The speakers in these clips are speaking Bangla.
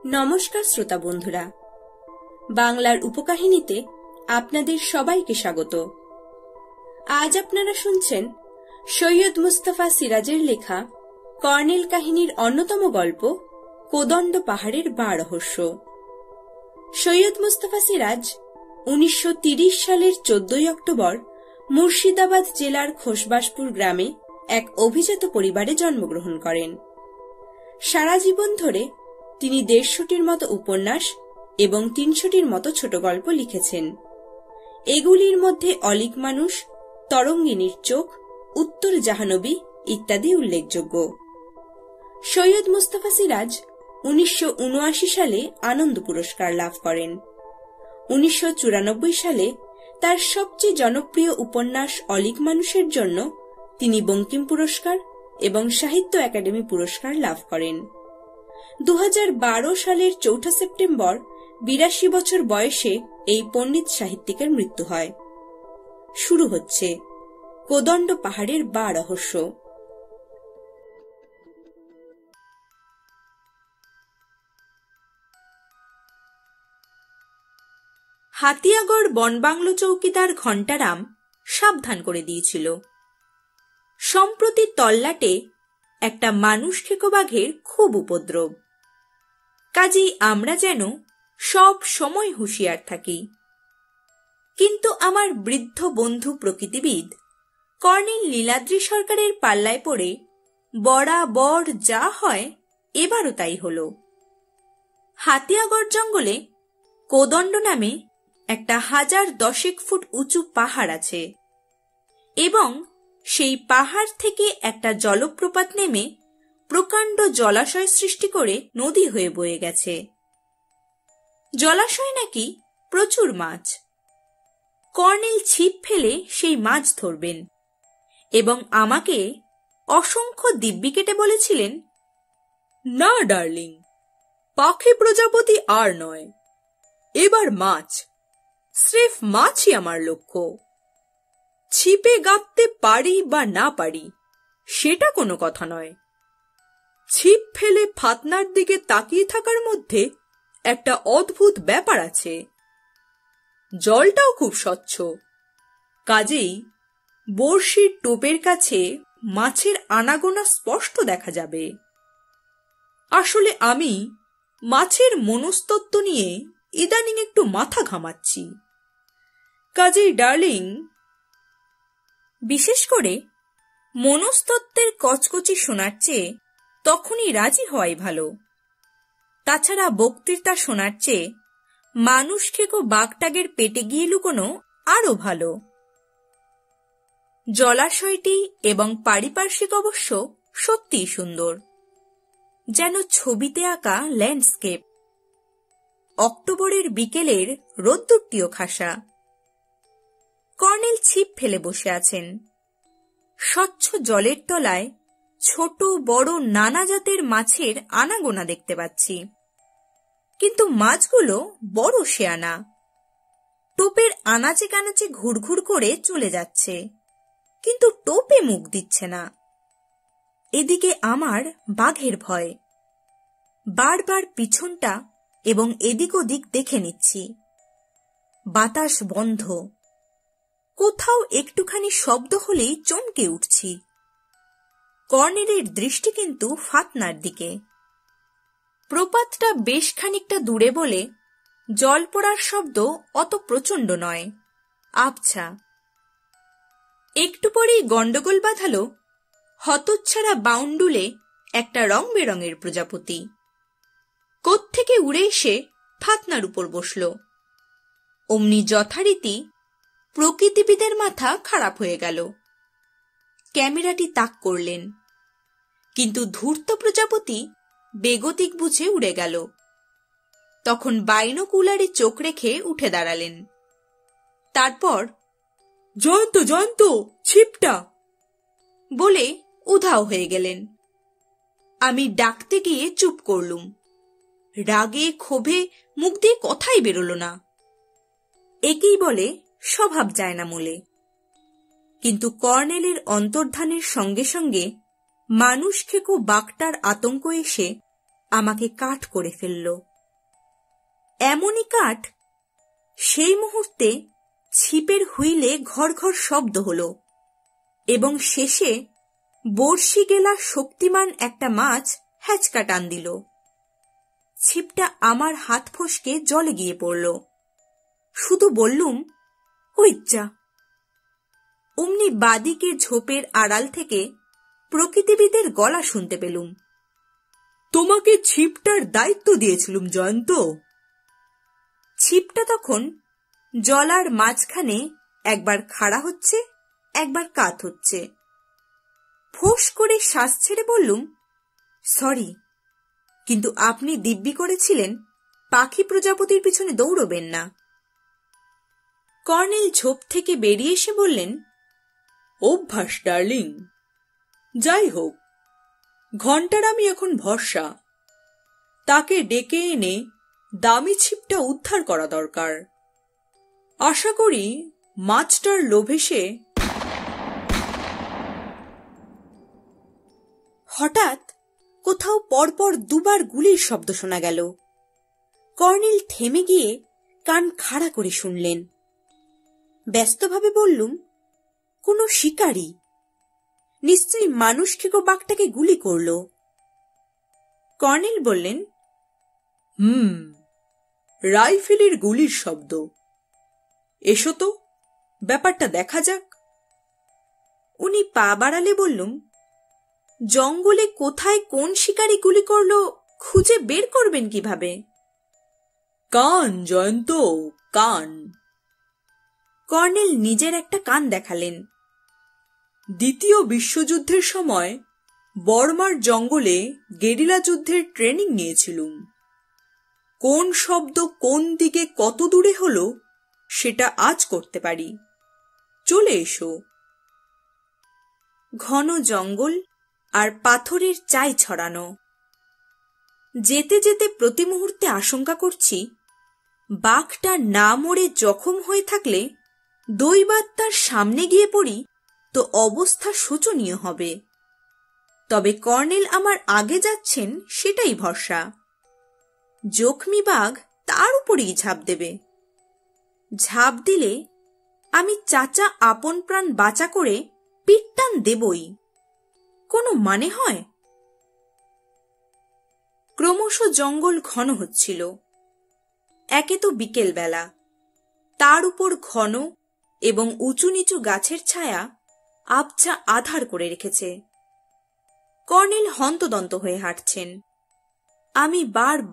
নমস্কার শ্রোতা বন্ধুরা, বাংলার উপকাহিনীতে আপনাদের সবাইকে স্বাগত। আজ আপনারা শুনছেন সৈয়দ মুস্তাফা সিরাজের লেখা কর্নেল কাহিনীর অন্যতম গল্প কোদণ্ড পাহাড়ের বা রহস্য। সৈয়দ মুস্তাফা সিরাজ 1930 সালের 14 অক্টোবর মুর্শিদাবাদ জেলার খোসবাসপুর গ্রামে এক অভিজাত পরিবারে জন্মগ্রহণ করেন। সারা জীবন ধরে তিনি 150টির মতো উপন্যাস এবং 300টির মতো ছোট গল্প লিখেছেন। এগুলির মধ্যে অলীক মানুষ, তরঙ্গিনীর চোখ, উত্তর জাহানবী ইত্যাদি উল্লেখযোগ্য। সৈয়দ মুস্তাফা সিরাজ 1979 সালে আনন্দ পুরস্কার লাভ করেন। 1994 সালে তার সবচেয়ে জনপ্রিয় উপন্যাস অলীক মানুষের জন্য তিনি বঙ্কিম পুরস্কার এবং সাহিত্য একাডেমি পুরস্কার লাভ করেন। 2012 সালের 4 সেপ্টেম্বর 82 বছর বয়সে এই পণ্ডিত সাহিত্যিকের মৃত্যু হয়। শুরু হচ্ছে কোদণ্ড পাহাড়ের বা রহস্য। হাতিয়াগড় বনবাংলো চৌকিদার ঘণ্টারাম সাবধান করে দিয়েছিল, সম্প্রতি তল্লাটে একটা মানুষ খেকো বাঘের খুব উপদ্রব। কাজেই আমরা যেন সব সময় হুঁশিয়ার থাকি। কিন্তু আমার বৃদ্ধ বন্ধু প্রকৃতিবিদ কর্নেল লীলাদ্রি সরকারের পাল্লায় পড়ে বরাবর যা হয় এবারও তাই হল। হাতিয়াগড় জঙ্গলে কোদণ্ড নামে একটা 1010 ফুট উঁচু পাহাড় আছে এবং সেই পাহাড় থেকে একটা জলপ্রপাত নেমে প্রকাণ্ড জলাশয় সৃষ্টি করে নদী হয়ে বয়ে গেছে। জলাশয় নাকি প্রচুর মাছ। কর্নেল ছিপ ফেলে সেই মাছ ধরবেন এবং আমাকে অসংখ্য দিব্যি কেটে বলেছিলেন, না ডার্লিং, পাখি প্রজাপতি আর নয়, এবার মাছ, স্রেফ মাছই আমার লক্ষ্য। ছিপে গাঁথতে পারি বা না পারি সেটা কোনো কথা নয়। ছিপ ফেলে ফাতনার দিকে তাকিয়ে থাকার মধ্যে একটা অদ্ভুত ব্যাপার আছে। জলটাও খুব স্বচ্ছ, কাজেই বড়শির টোপের কাছে মাছের আনাগোনা স্পষ্ট দেখা যাবে। আসলে আমি মাছের মনস্তত্ত্ব নিয়ে ইদানিং একটু মাথা ঘামাচ্ছি। কাজেই ডার্লিং, বিশেষ করে মনস্তত্ত্বের কচকচি শোনার চেয়ে তখনই রাজি হওয়াই ভালো। তাছাড়া বক্তৃতা শোনার চেয়ে মানুষ খেকো বাঘটাগের পেটে গিয়ে লুকোনো আরো ভালো। জলাশয়টি এবং পারিপার্শ্বিক অবশ্য সত্যিই সুন্দর, যেন ছবিতে আঁকা ল্যান্ডস্কেপ। অক্টোবরের বিকেলের রোদ্দুরটিও খাসা। কর্নেল ছিপ ফেলে বসে আছেন। স্বচ্ছ জলের তলায় ছোট বড় নানা জাতের মাছের আনাগোনা দেখতে পাচ্ছি, কিন্তু মাছগুলো বড় শেয়ানা। টোপের আনাচে কানাচে ঘুরঘুর করে চলে যাচ্ছে, কিন্তু টোপে মুখ দিচ্ছে না। এদিকে আমার বাঘের ভয়। বারবার পিছনটা এবং এদিক ওদিক দেখে নিচ্ছি। বাতাস বন্ধ। কোথাও একটুখানি শব্দ হলেই চমকে উঠছি। কর্নেলের দৃষ্টি কিন্তু ফাতনার দিকে। প্রপাতটা বেশ খানিকটা দূরে বলে জল পড়ার শব্দ অত প্রচণ্ড নয়, আবছা। একটু পরেই গন্ডগোল বাঁধাল হতচ্ছাড়া বাউন্ডুলে একটা রং বেরঙের প্রজাপতি। কোত্থেকে উড়ে এসে ফাতনার উপর বসল। অমনি যথারীতি প্রকৃতিবিদের মাথা খারাপ হয়ে গেল। ক্যামেরাটি তাক করলেন, কিন্তু ধূর্ত প্রজাপতি বেগতিক বুঝে উড়ে গেল। তখন বাইনোকুলারে চোখ রেখে উঠে দাঁড়ালেন। তারপর জয়ন্ত জয়ন্ত, ছিপটা বলে উধাও হয়ে গেলেন। আমি ডাকতে গিয়ে চুপ করলুম। রাগে ক্ষোভে মুখ দিয়ে কথাই বেরোল না। একেই বলে স্বভাব যায় না মূলে। কিন্তু কর্নেলের অন্তর্ধানের সঙ্গে সঙ্গে মানুষ খেকো বাঘটার আতঙ্ক এসে আমাকে কাঠ করে ফেলল। এমনই কাঠ, সেই মুহূর্তে ছিপের হুইলে ঘর ঘর শব্দ হল এবং শেষে বড়শি গেলা শক্তিমান একটা মাছ হ্যাচকা টান দিল। ছিপটা আমার হাত ফসকে জলে গিয়ে পড়ল। শুধু বললুম, ওই যা। অমনি বাদিকে ঝোপের আড়াল থেকে প্রকৃতিবিদের গলা শুনতে পেলুম, তোমাকে ছিপটার দায়িত্ব দিয়েছিলুম জয়ন্ত। ছিপটা তখন জলার মাঝখানে একবার খাড়া হচ্ছে, একবার কাত হচ্ছে। ফোঁস করে শ্বাস ছেড়ে বললুম, সরি, কিন্তু আপনি দিব্যি করেছিলেন পাখি প্রজাপতির পিছনে দৌড়বেন না। কর্নেল ঝোপ থেকে বেরিয়ে এসে বললেন, অভ্যাস ডার্লিং। যাই হোক, ঘন্টার আমি এখন ভরসা। তাকে ডেকে এনে দামি ছিপটা উদ্ধার করা দরকার। আশা করি মাছটার লোভে সে। হঠাৎ কোথাও পরপর দুবার গুলির শব্দ শোনা গেল। কর্নেল থেমে গিয়ে কান খাড়া করে শুনলেন। ব্যস্তভাবে বললুম, কোনো শিকারী, নিশ্চয়ই মানুষ খেকো বাঘটাকে গুলি করল। কর্নেল বললেন, রাইফেলের গুলির শব্দ। এসো তো, ব্যাপারটা দেখা যাক। উনি পা বাড়ালে বললুম, জঙ্গলে কোথায় কোন শিকারী গুলি করল খুঁজে বের করবেন কিভাবে? কান জয়ন্ত, কান। কর্নেল নিজের একটা কান দেখালেন। দ্বিতীয় বিশ্বযুদ্ধের সময় বর্মার জঙ্গলে গেরিলা যুদ্ধের ট্রেনিং নিয়েছিলুম। কোন শব্দ কোন দিকে কত দূরে হলো সেটা আজ করতে পারি। চলে এসো। ঘন জঙ্গল আর পাথরের চাই ছড়ানো। যেতে যেতে প্রতি মুহূর্তে আশঙ্কা করছি, বাঘটা না মরে জখম হয়ে থাকলে দৈবাত তার সামনে গিয়ে পড়ি তো অবস্থা শোচনীয় হবে। তবে কর্নেল আমার আগে যাচ্ছেন সেটাই ভরসা। জখমি বাঘ তার উপরেই ঝাঁপ দেবে। ঝাঁপ দিলে আমি চাচা আপন প্রাণ বাঁচা করে পিটটান দেবই। কোনো মানে হয়? ক্রমশ জঙ্গল ঘন হচ্ছিল। একে তো বিকেল বেলা, তার উপর ঘন এবং উঁচু নিচু গাছের ছায়া আবছা আধার করে রেখেছে। কর্নেল হন্তদন্ত হয়ে হাঁটছেন। আমি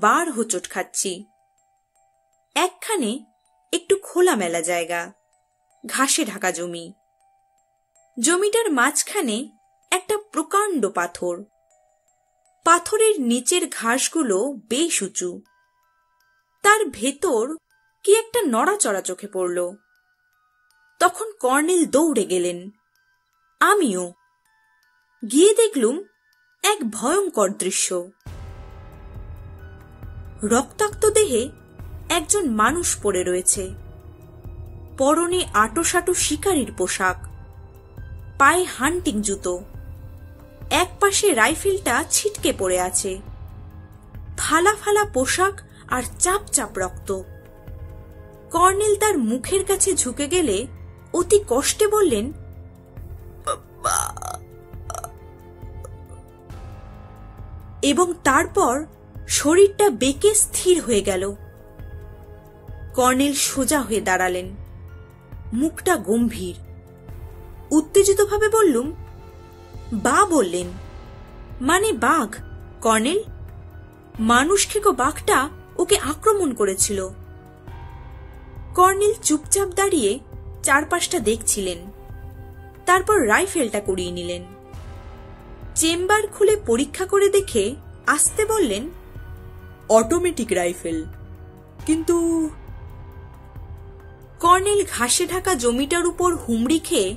বার হোঁচট খাচ্ছি। একখানে একটু খোলামেলা জায়গা, ঘাসে ঢাকা জমি। জমিটার মাঝখানে একটা প্রকাণ্ড পাথর। পাথরের নিচের ঘাসগুলো বেশ উঁচু। তার ভেতর কি একটা নড়াচড়া চোখে পড়ল। তখন কর্নেল দৌড়ে গেলেন, আমিও। গিয়ে দেখলুম এক ভয়ঙ্কর দৃশ্য। রক্তাক্ত দেহে একজন মানুষ পড়ে রয়েছে। পরনে আটোসাটো শিকারীর পোশাক, পায়ে হান্টিং জুতো। এক পাশে রাইফেলটা ছিটকে পড়ে আছে। ফালা ফালা পোশাক আর চাপ চাপ রক্ত। কর্নেল তার মুখের কাছে ঝুঁকে গেলে অতি কষ্টে বললেন, এবং তারপর শরীরটা বেঁকে স্থির হয়ে গেল। কর্নেল সোজা হয়ে দাঁড়ালেন, মুখটা গম্ভীর। উত্তেজিতভাবে বললুম, বা বললেন, মানে বাঘ কর্নেল, মানুষ খেকো বাঘটা ওকে আক্রমণ করেছিল। কর্নেল চুপচাপ দাঁড়িয়ে চারপাশটা দেখছিলেন। তারপর রাইফেলটা কুড়িয়ে নিলেন। চেম্বার খুলে পরীক্ষা করে দেখে আস্তে বললেন, অটোমেটিক রাইফেল। কিন্তু কর্নেল ঘাসে ঢাকা জমিটার উপর হুমড়ি খেয়ে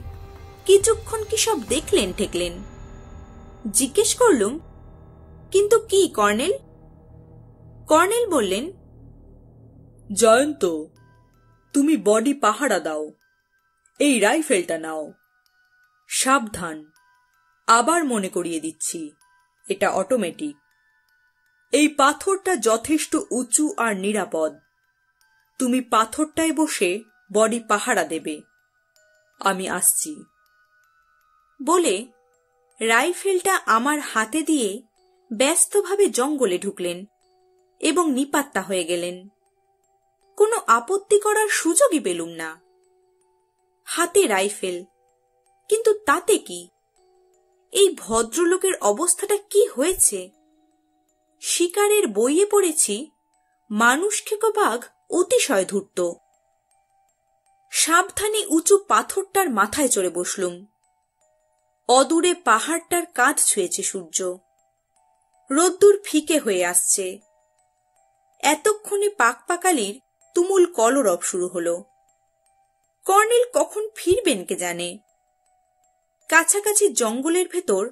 কিছুক্ষণ কি সব দেখলেন ঠেকলেন। জিজ্ঞেস করলুম, কিন্তু কি কর্নেল? কর্নেল বললেন, জয়ন্ত, তুমি বডি পাহারা দাও, এই রাইফেলটা নাও। সাবধান, আবার মনে করিয়ে দিচ্ছি, এটা অটোমেটিক। এই পাথরটা যথেষ্ট উঁচু আর নিরাপদ। তুমি পাথরটায় বসে বডি পাহারা দেবে, আমি আসছি। বলে রাইফেলটা আমার হাতে দিয়ে ব্যস্তভাবে জঙ্গলে ঢুকলেন এবং নিপাত্তা হয়ে গেলেন। কোনো আপত্তি করার সুযোগই পেলুম না। হাতে রাইফেল, কিন্তু তাতে কি? এই ভদ্রলোকের অবস্থাটা কি হয়েছে? শিকারের বইয়ে পড়েছি মানুষ খেকো বাঘ অতিশয় ধূর্ত। সাবধানে উঁচু পাথরটার মাথায় চড়ে বসলুম। অদূরে পাহাড়টার কাঁধ ছুঁয়েছে সূর্য। রোদ্দুর ফিকে হয়ে আসছে। এতক্ষণে পাকপাকালির তুমুল কলরব শুরু হলো। কর্নেল কখন ফিরবেন কে জানে। কাছাকাছি জঙ্গলের ভেতর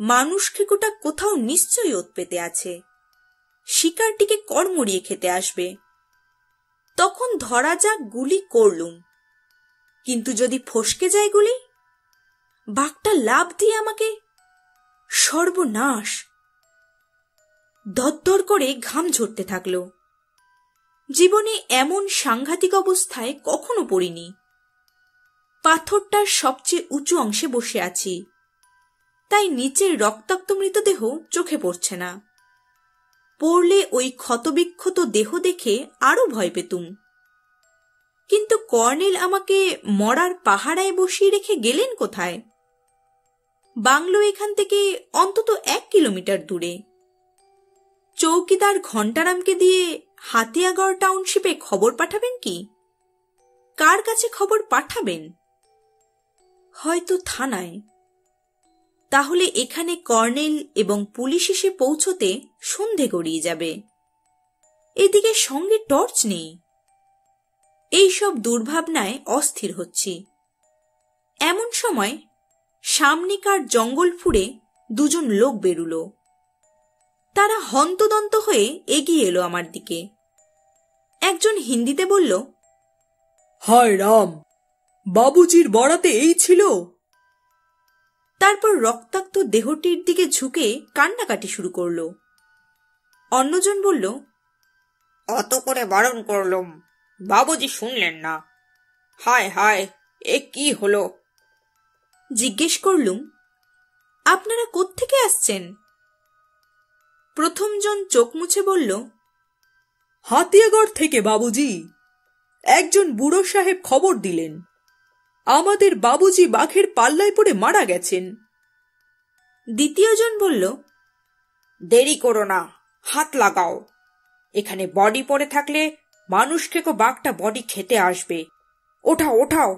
মানুষ খেকোটা কোথাও নিশ্চয়ই ওত পেতে আছে। শিকারটিকে কড়মড়িয়ে খেতে আসবে। তখন ধরা যাক গুলি করলুম, কিন্তু যদি ফসকে যায় গুলি, বাঘটা লাফ দিয়ে আমাকে। সর্বনাশ! দরদর করে ঘাম ঝরতে থাকলো। জীবনে এমন সাংঘাতিক অবস্থায় কখনো পড়িনি। পাথরটার সবচেয়ে উঁচু অংশে বসে আছি, তাই নিচের রক্তাক্ত মৃতদেহ চোখে পড়ছে না। পড়লে ওই ক্ষতবিক্ষত দেহ দেখে আরো ভয় পেতুম। কিন্তু কর্নেল আমাকে মরার পাহারায় বসিয়ে রেখে গেলেন কোথায়? বাংলো এখান থেকে অন্তত 1 কিলোমিটার দূরে। চৌকিদার ঘণ্টারামকে দিয়ে হাতিয়াগড় টাউনশিপে খবর পাঠাবেন কি? কার কাছে খবর পাঠাবেন? হয়তো থানায়। তাহলে এখানে কর্নেল এবং পুলিশ এসে পৌঁছতে সন্ধে গড়িয়ে যাবে। এদিকে সঙ্গে টর্চ নেই। এইসব দুর্ভাবনায় অস্থির হচ্ছি। এমন সময় সামনেকার জঙ্গল ফুঁড়ে 2 জন লোক বেরুলো। তারা হন্তদন্ত হয়ে এগিয়ে এলো আমার দিকে। একজন হিন্দিতে বলল, হায় রাম, বাবুজির বরাতে এই ছিল। তারপর রক্তাক্ত দেহটির দিকে ঝুঁকে কান্নাকাটি শুরু করলো। অন্যজন বলল, অত করে বারণ করলুম, বাবুজি শুনলেন না। হায় হায়, এ কি হলো? জিজ্ঞেস করলুম, আপনারা কোত্থেকে আসছেন? প্রথমজন চোখ মুছে বলল, হাতিয়াগড় থেকে বাবুজি। একজন বুড়ো সাহেব খবর দিলেন, আমাদের বাবুজি বাঘের পাল্লায় পড়ে মারা গেছেন। দ্বিতীয়জন বলল, দেরি করো না, হাত লাগাও। এখানে বডি পড়ে থাকলে মানুষ খেকো বাঘটা বডি খেতে আসবে। ওঠাও ওঠাও।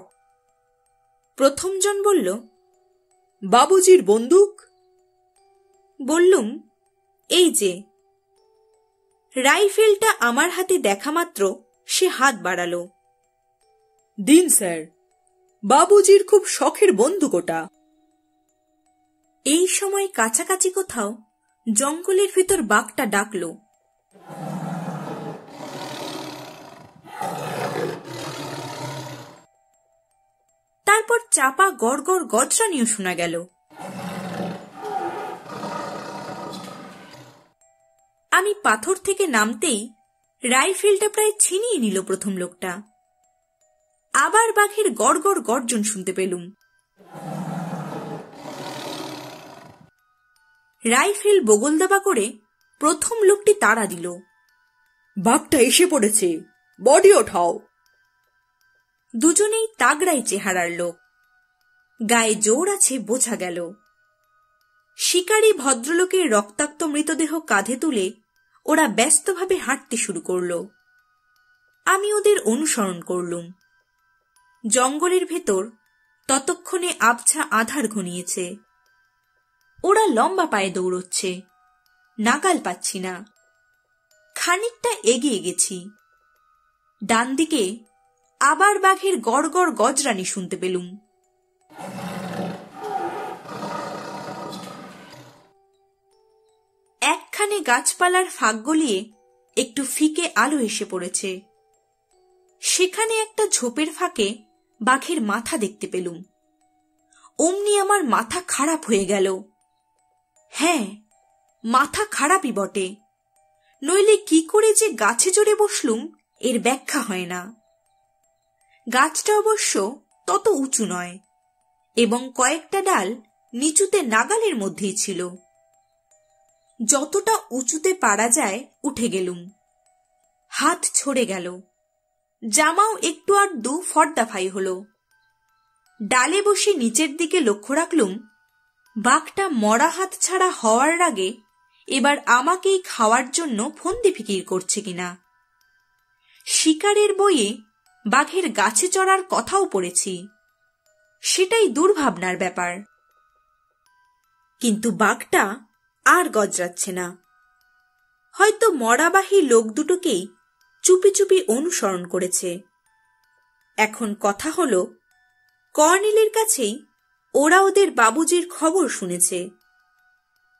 প্রথমজন বলল, বাবুজির বন্দুক? বললুম, এই যে। রাইফেলটা আমার হাতে দেখা মাত্র সে হাত বাড়ালো। দিন স্যার, বাবুজির খুব শখের বন্দুক ওটা। এই সময় কাছাকাছি কোথাও জঙ্গলের ভিতর বাঘটা ডাকলো। তারপর চাপা গড়গড় গজরানিও শোনা গেল। আমি পাথর থেকে নামতেই রাইফেলটা প্রায় ছিনিয়ে নিল প্রথম লোকটা। আবার বাঘের গড়গড় গর্জন শুনতে পেলুম। রাইফেল বগল দাবা করে প্রথম লোকটি তাড়া দিল। বাঘটা এসে পড়েছে, বডি ওঠাও। দুজনেই তাগড়াই চেহারার লোক। গায়ে জোর আছে বোঝা গেল। শিকারী ভদ্রলোকের রক্তাক্ত মৃতদেহ কাঁধে তুলে ওরা ব্যস্তভাবে হাঁটতে শুরু করল। আমি ওদের অনুসরণ করলুম। জঙ্গলের ভেতর ততক্ষণে আবছা আধার ঘনিয়েছে। ওরা লম্বা পায়ে দৌড়চ্ছে, নাগাল পাচ্ছি না। খানিকটা এগিয়ে গেছি। ডান দিকে আবার বাঘের গড়গড় গজরানি শুনতে পেলুম। একখানে গাছপালার ফাঁক গলিয়ে একটু ফিকে আলো এসে পড়েছে। সেখানে একটা ঝোপের ফাঁকে বাঘের মাথা দেখতে পেলুম। অমনি আমার মাথা খারাপ হয়ে গেল। হ্যাঁ, মাথা খারাপই বটে, নইলে কি করে যে গাছে চড়ে বসলুম এর ব্যাখ্যা হয় না। গাছটা অবশ্য তত উঁচু নয় এবং কয়েকটা ডাল নিচুতে নাগালের মধ্যেই ছিল। যতটা উঁচুতে পারা যায় উঠে গেলুম। হাত ছড়ে গেল, জামাও একটু আধটু ফর্দাফাই হল। ডালে বসে নিচের দিকে লক্ষ্য রাখলুম বাঘটা মরা হাত ছাড়া হওয়ার আগে এবার আমাকেই খাওয়ার জন্য ফন্দি ফিকির করছে কিনা। শিকারের বইয়ে বাঘের গাছে চড়ার কথাও পড়েছি, সেটাই দুর্ভাবনার ব্যাপার। কিন্তু বাঘটা আর গজরাচ্ছে না। হয়তো মরাবাহী লোক দুটোকেই চুপি চুপি অনুসরণ করেছে। এখন কথা হলো, কর্নেলের কাছেই ওরা ওদের বাবুজির খবর শুনেছে,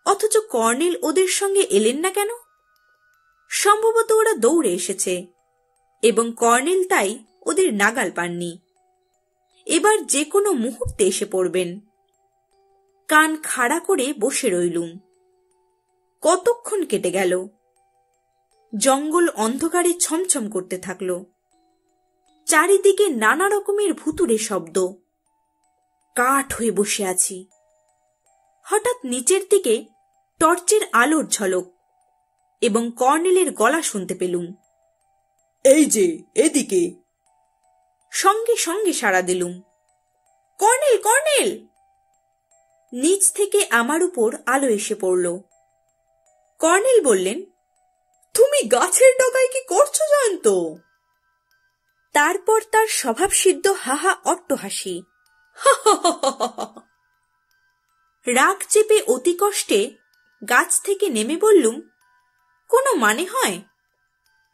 অথচ কর্নেল ওদের সঙ্গে এলেন না কেন? সম্ভবত ওরা দৌড়ে এসেছে এবং কর্নেল তাই ওদের নাগাল পাননি। এবার যে কোনো মুহূর্তে এসে পড়বেন। কান খাড়া করে বসে রইলুম। কতক্ষণ কেটে গেল। জঙ্গল অন্ধকারে ছমছম করতে থাকল। চারিদিকে নানা রকমের ভুতুড়ে শব্দ। কাঠ হয়ে বসে আছি। হঠাৎ নিচের দিকে টর্চের আলোর ঝলক এবং কর্নেলের গলা শুনতে পেলুম। এই যে, এদিকে। সঙ্গে সঙ্গে সাড়া দিলুম, কর্নেল, কর্নেল! নিচ থেকে আমার উপর আলো এসে পড়ল। কর্নেল বললেন, তুমি গাছের ডগায় কি করছো জয়ন্ত? তারপর তার স্বভাবসিদ্ধ হাহা অট্টহাসি। রাগ চেপে অতি কষ্টে গাছ থেকে নেমে বললুম, কোনো মানে হয়?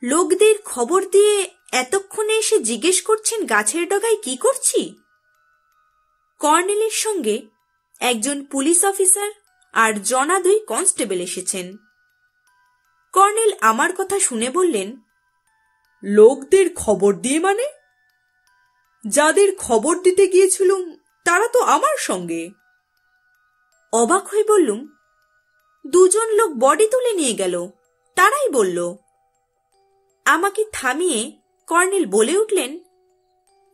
লোকদের খবর দিয়ে এতক্ষণে এসে জিজ্ঞেস করছেন গাছের ডগায় কি করছি? কর্নেলের সঙ্গে একজন পুলিশ অফিসার আর জনা 2 কনস্টেবল এসেছেন। কর্নেল আমার কথা শুনে বললেন, লোকদের খবর দিয়ে মানে? যাদের খবর দিতে গিয়েছিলুম তারা তো আমার সঙ্গে। অবাক হয়ে বললুম, 2 জন লোক বডি তুলে নিয়ে গেল, তারাই বলল। আমাকে থামিয়ে কর্নেল বলে উঠলেন,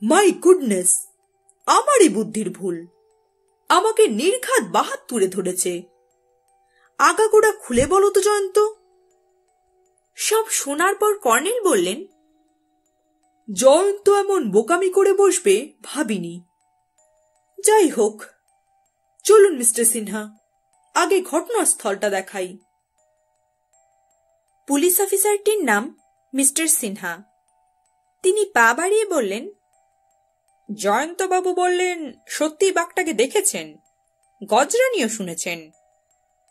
মাই গুডনেস, আমারই বুদ্ধির ভুল। আমাকে নির্ঘাত বাহাত তুলে ধরেছে। আগাগোড়া খুলে বলো তো জয়ন্ত। সব শোনার পর কর্নেল বললেন, জয়ন্ত এমন বোকামি করে বসবে ভাবিনি। যাই হোক, চলুন মিস্টার সিনহা, আগে ঘটনাস্থলটা দেখাই। পুলিশ অফিসারটির নাম মিস্টার সিনহা। তিনি পা বাড়িয়ে বললেন, জয়ন্তবাবু বললেন সত্যি বাঘটাকে দেখেছেন, গজরানিও শুনেছেন।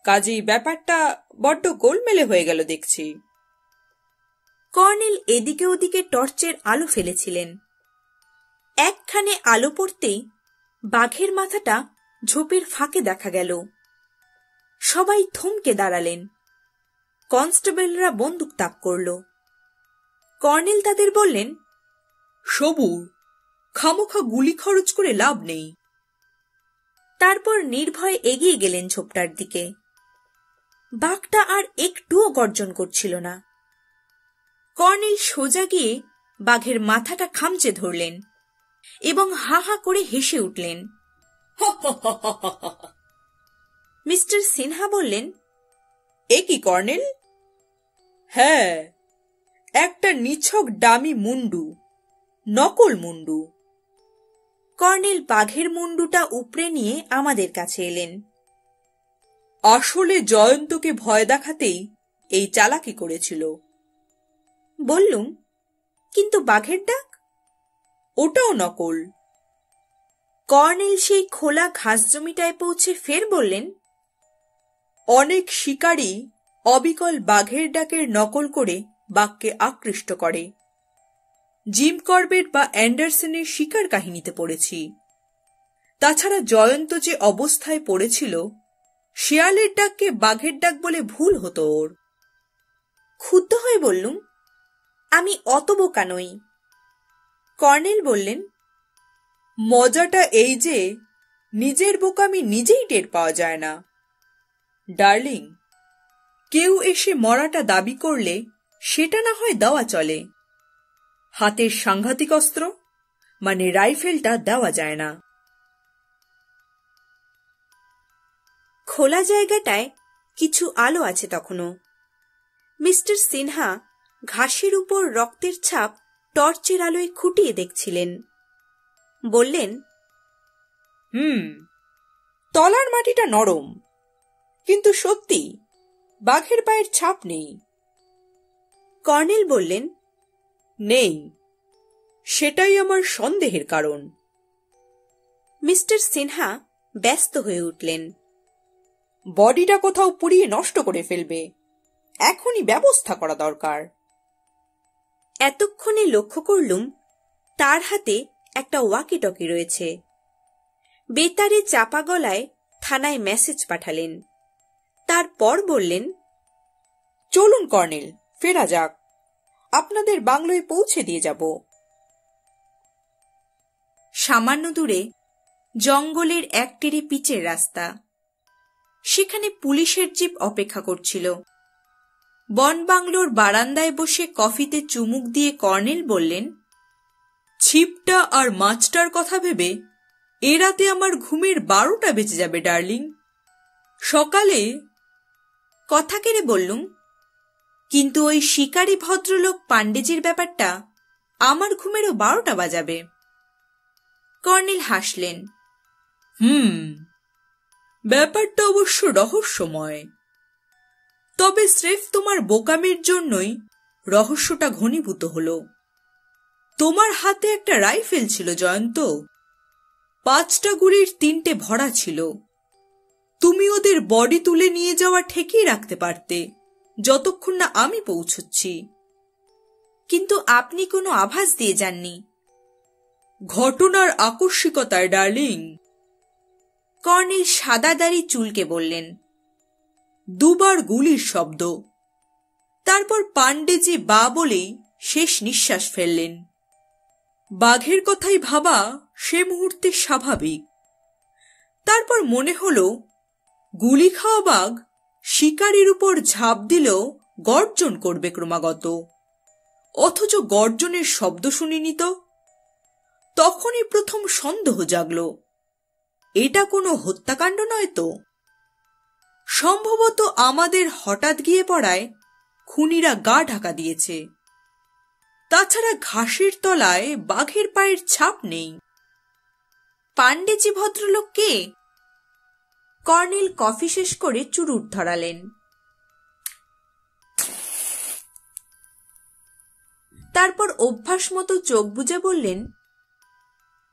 কাজেই ব্যাপারটা বড্ড গোলমেলে হয়ে গেল দেখছি। কর্নেল এদিকে ওদিকে টর্চের আলো ফেলেছিলেন। একখানে আলো পড়তেই বাঘের মাথাটা ঝোপের ফাঁকে দেখা গেল। সবাই থমকে দাঁড়ালেন। কনস্টেবলরা বন্দুক তাক করল। কর্নেল তাদের বললেন, সবুর, খামোখা গুলি খরচ করে লাভ নেই। তারপর নির্ভয়ে এগিয়ে গেলেন ঝোপটার দিকে। বাঘটা আর একটুও গর্জন করছিল না। কর্নেল সোজা গিয়ে বাঘের মাথাটা খামচে ধরলেন এবং হা হা করে হেসে উঠলেন। মিস্টার সিনহা বললেন, এ কি কর্নেল? হ্যাঁ, একটা নিছক ডামি মুন্ডু, নকল মুন্ডু। কর্নেল বাঘের মুন্ডুটা উপড়ে নিয়ে আমাদের কাছে এলেন। আসলে জয়ন্তকে ভয় দেখাতেই এই চালাকি করেছিল। বললুম, কিন্তু বাঘের ডাক? ওটাও নকল। কর্নেল সেই খোলা ঘাস জমিটায় পৌঁছে ফের বললেন, অনেক শিকারী অবিকল বাঘের ডাকের নকল করে বাঘকে আকৃষ্ট করে। জিম করবেট বা অ্যান্ডারসনের শিকার কাহিনীতে পড়েছি। তাছাড়া জয়ন্ত যে অবস্থায় পড়েছিল, শেয়ালের ডাককে বাঘের ডাক বলে ভুল হতো ওর। ক্ষুব্ধ হয়ে বললুম, আমি অত বোকা নই। কর্নেল বললেন, মজাটা এই যে নিজের বোকামি নিজেই টের পাওয়া যায় না। ডার্লিং, কেউ এসে মরাটা দাবি করলে সেটা না হয় দেওয়া চলে, হাতের সাংঘাতিক অস্ত্র মানে রাইফেলটা দেওয়া যায় না। খোলা জায়গাটায় কিছু আলো আছে তখনও। মিস্টার সিনহা ঘাসের উপর রক্তের ছাপ টর্চের আলোয় খুঁটিয়ে দেখছিলেন। বললেন, তলার মাটিটা নরম, কিন্তু সত্যি বাঘের পায়ের ছাপ নেই। কর্নেল বললেন, নেই, সেটাই আমার সন্দেহের কারণ। মিস্টার সিনহা ব্যস্ত হয়ে উঠলেন। বডিটা কোথাও পুড়িয়ে নষ্ট করে ফেলবে, এখনই ব্যবস্থা করা দরকার। এতক্ষণে লক্ষ্য করলুম তার হাতে একটা ওয়াকি টকি রয়েছে। বেতারে চাপা গলায় থানায় মেসেজ পাঠালেন। তারপর বললেন, চলুন কর্নেল, ফেরা যাক, আপনাদের বাংলোয় পৌঁছে দিয়ে যাব। সামান্য দূরে জঙ্গলের একটেরে পিচের রাস্তা। সেখানে পুলিশের জিপ অপেক্ষা করছিল। বন বাংলোর বারান্দায় বসে কফিতে চুমুক দিয়ে কর্নেল বললেন, ছিপটা আর মাছটার কথা ভেবে এ রাতে আমার ঘুমের 12টা বেজে যাবে ডার্লিং। সকালে কথা কেড়ে বললুম, কিন্তু ওই শিকারী ভদ্রলোক পাণ্ডেজির ব্যাপারটা আমার ঘুমেরও 12টা বাজাবে। কর্নেল হাসলেন। ব্যাপারটা অবশ্য রহস্যময়, তবে স্রেফ তোমার বোকামির জন্যই রহস্যটা ঘনীভূত হলো। তোমার হাতে একটা রাইফেল ছিল জয়ন্ত, 5টা গুলির 3টে ভরা ছিল। তুমি ওদের বডি তুলে নিয়ে যাওয়া ঠেকিয়ে রাখতে পারতে যতক্ষণ না আমি পৌঁছচ্ছি। কিন্তু আপনি কোনো আভাস দিয়ে যাননি। ঘটনার আকস্মিকতায় ডার্লিং। কর্নেল সাদা দাড়ি চুলকে বললেন। 2বার গুলির শব্দ, তারপর পাণ্ডেজি বা বলেই শেষ নিঃশ্বাস ফেললেন। বাঘের কথাই ভাবা সে মুহূর্তে স্বাভাবিক। তারপর মনে হলো গুলি খাওয়া বাঘ শিকারীর উপর ঝাঁপ দিলেও গর্জন করবে ক্রমাগত, অথচ গর্জনের শব্দ শুনিনি তো। তখনই প্রথম সন্দেহ জাগল, এটা কোনো হত্যাকাণ্ড নয় তো। সম্ভবত আমাদের হঠাৎ গিয়ে পড়ায় খুনিরা গা ঢাকা দিয়েছে। তাছাড়া ঘাসের তলায় বাঘের পায়ের ছাপ নেই। পাণ্ডেজি ভদ্রলোক কে? কর্নেল কফি শেষ করে চুরুট ধরালেন। তারপর অভ্যাস মতো চোখ বুজে বললেন,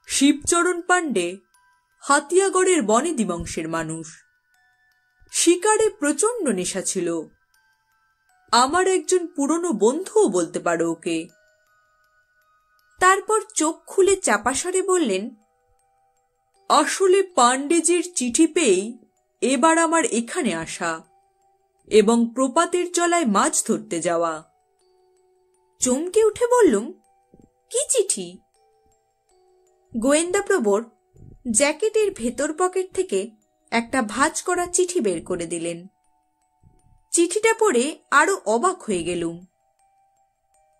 শিবচরণ পাণ্ডে হাতিয়াগড়ের বনেদি বংশের মানুষ। শিকারে প্রচণ্ড নেশা ছিল। আমার একজন পুরনো বন্ধুও বলতে পারো ওকে। তারপর চোখ খুলে চাপাস্বরে বললেন, আসলে পাণ্ডেজির চিঠি পেয়েই এবার আমার এখানে আসা এবং প্রপাতের জলায় মাছ ধরতে যাওয়া। চমকে উঠে বললুম, কি চিঠি? গোয়েন্দা প্রবর জ্যাকেটের ভেতর পকেট থেকে একটা ভাঁজ করা চিঠি বের করে দিলেন। চিঠিটা পড়ে আরো অবাক হয়ে গেলুম।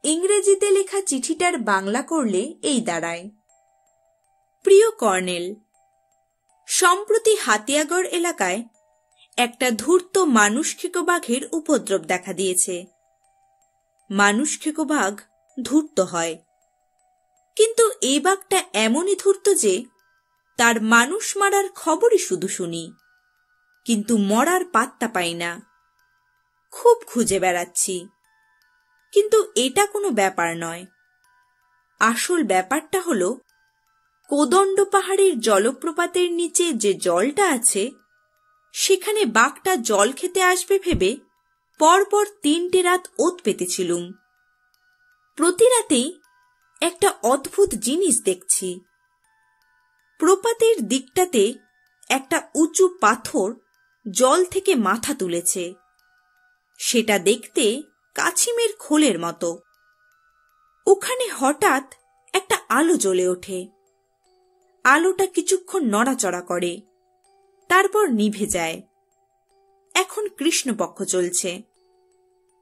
ইংরেজিতে লেখা চিঠিটার বাংলা করলে এই দাঁড়ায়, প্রিয় কর্নেল, সম্প্রতি হাতিয়াগড় এলাকায় একটা ধূর্ত মানুষখেকো বাঘের উপদ্রব দেখা দিয়েছে। মানুষখেকো বাঘ ধূর্ত হয়, কিন্তু এই বাঘটা এমনই ধূর্ত যে তার মানুষ মারার খবরই শুধু শুনি, কিন্তু মরার পাত্তা পাই না। খুব খুঁজে বেড়াচ্ছি, কিন্তু এটা কোনো ব্যাপার নয়। আসল ব্যাপারটা হলো, কোদণ্ড পাহাড়ের জলপ্রপাতের নিচে যে জলটা আছে, সেখানে বাঘটা জল খেতে আসবে ভেবে পরপর 3টে রাত ওত পেতেছিলুম। প্রতি রাতেই একটা অদ্ভুত জিনিস দেখছি। প্রপাতের দিকটাতে একটা উঁচু পাথর জল থেকে মাথা তুলেছে। সেটা দেখতে কাছিমের খোলের মতো। ওখানে হঠাৎ একটা আলো জ্বলে ওঠে। আলোটা কিছুক্ষণ নড়াচড়া করে, তারপর নিভে যায়। এখন কৃষ্ণপক্ষ চলছে।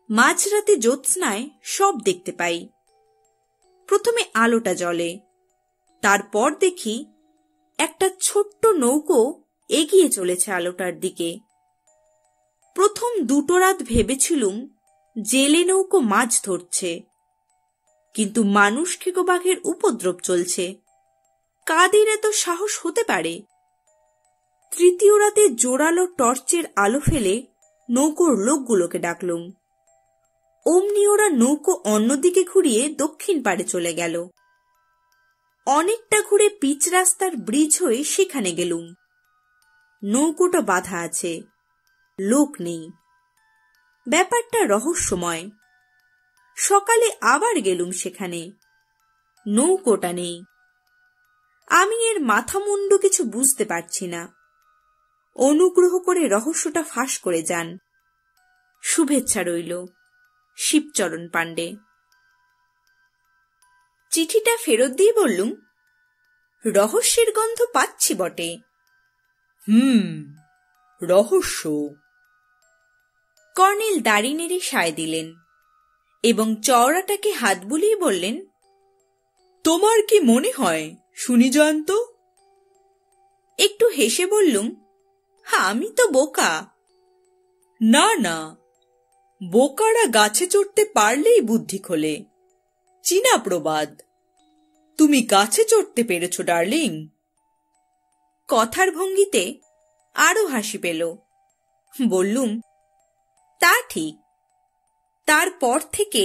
মাঝরাতে জ্যোৎস্নায় সব দেখতে পাই। প্রথমে আলোটা জ্বলে, তারপর দেখি একটা ছোট্ট নৌকো এগিয়ে চলেছে আলোটার দিকে। প্রথম 2 রাত ভেবেছিলুম জেলে নৌকো মাছ ধরছে, কিন্তু মানুষ খেকো বাঘের উপদ্রব চলছে, কাদের এত সাহস হতে পারে? 3য় রাতে জোরালো টর্চের আলো ফেলে নৌকোর লোকগুলোকে ডাকলুম। অমনি ওরা নৌকো অন্যদিকে ঘুরিয়ে দক্ষিণ পাড়ে চলে গেল। অনেকটা ঘুরে পিচ রাস্তার ব্রিজ হয়ে সেখানে গেলুম। নৌকোটা বাঁধা আছে, লোক নেই। ব্যাপারটা রহস্যময়। সকালে আবার গেলুম সেখানে, নৌকোটা নেই। আমি এর মাথা মুন্ডু কিছু বুঝতে পারছি না। অনুগ্রহ করে রহস্যটা ফাঁস করে যান। শুভেচ্ছা রইল, শিবচরণ পাণ্ডে। চিঠিটা ফেরত দিয়ে বললুম, রহস্যের গন্ধ পাচ্ছি বটে। রহস্য। কর্নেল দাড়ি নেড়ে সায় দিলেন এবং চওড়াটাকে হাত বুলিয়ে বললেন, তোমার কি মনে হয় শুনি জয়ন্ত? একটু হেসে বললুম, আমি তো বোকা। না না, বোকারা গাছে চড়তে পারলেই বুদ্ধি খোলে, চীনা প্রবাদ। তুমি গাছে চড়তে পেরেছ ডার্লিং। কথার ভঙ্গিতে আরো হাসি পেল। বললুম, তা ঠিক। তারপর থেকে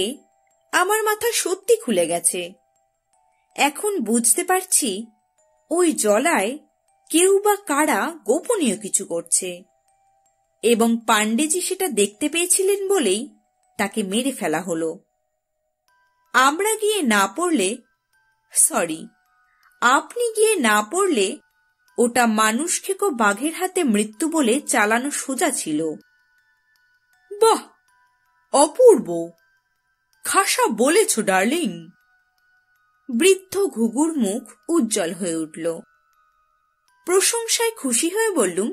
আমার মাথা সত্যি খুলে গেছে। এখন বুঝতে পারছি ওই জলায় কেউ বা কারা গোপনীয় কিছু করছে, এবং পাণ্ডেজি সেটা দেখতে পেয়েছিলেন বলেই তাকে মেরে ফেলা হলো। আমরা গিয়ে না পড়লে, আপনি গিয়ে না পড়লে ওটা মানুষ খেকো বাঘের হাতে মৃত্যু বলে চালানো সোজা ছিল। বাহ, অপূর্ব, খাসা বলেছ ডার্লিং। বৃদ্ধ ঘুঘুর মুখ উজ্জ্বল হয়ে উঠল। প্রশংসায় খুশি হয়ে বললুম,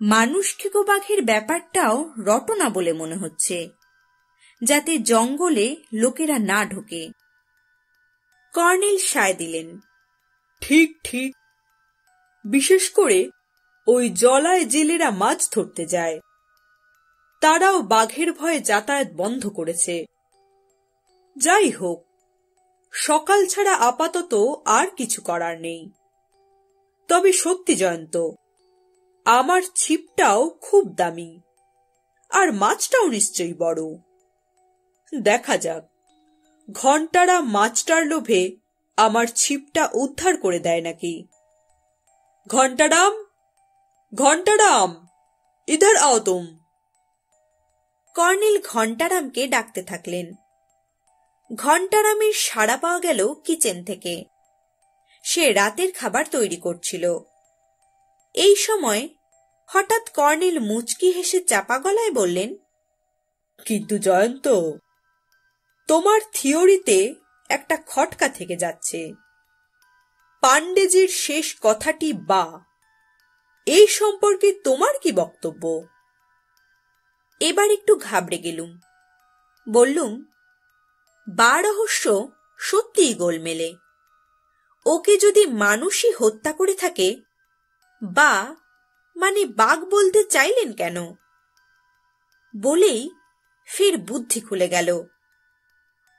মানুষ খেকো বাঘের ব্যাপারটাও রটনা বলে মনে হচ্ছে, যাতে জঙ্গলে লোকেরা না ঢোকে। কর্নেল সায় দিলেন, ঠিক ঠিক। বিশেষ করে ওই জলায় জেলেরা মাছ ধরতে যায়, তারাও বাঘের ভয়ে যাতায়াত বন্ধ করেছে। যাই হোক, সকাল ছাড়া আপাতত আর কিছু করার নেই। তবে সত্যি জয়ন্ত, আমার ছিপটাও খুব দামি, আর মাছটাও নিশ্চয়ই বড়। দেখা যাক, ঘন্টারা মাছটার লোভে আমার ছিপটা উদ্ধার করে দেয় নাকি। ঘন্টারাম, ঘন্টারাম, ইধার আও তুম। কর্নেল ঘন্টারামকে ডাকতে থাকলেন। ঘন্টারামের সাড়া পাওয়া গেল কিচেন থেকে। সে রাতের খাবার তৈরি করছিল। এই সময় হঠাৎ কর্নেল মুচকি হেসে চাপা গলায় বললেন, কিন্তু জয়ন্ত, তোমার থিওরিতে একটা খটকা থেকে যাচ্ছে। পাণ্ডেজির শেষ কথাটি বা, এই সম্পর্কে তোমার কি বক্তব্য? এবার একটু ঘাবড়ে গেলুম। বললুম, বা রহস্য সত্যিই গোলমেলে। ওকে যদি মানুষই হত্যা করে থাকে, বা মানে বাঘ বলতে চাইলেন কেন? বলেই ফের বুদ্ধি খুলে গেল।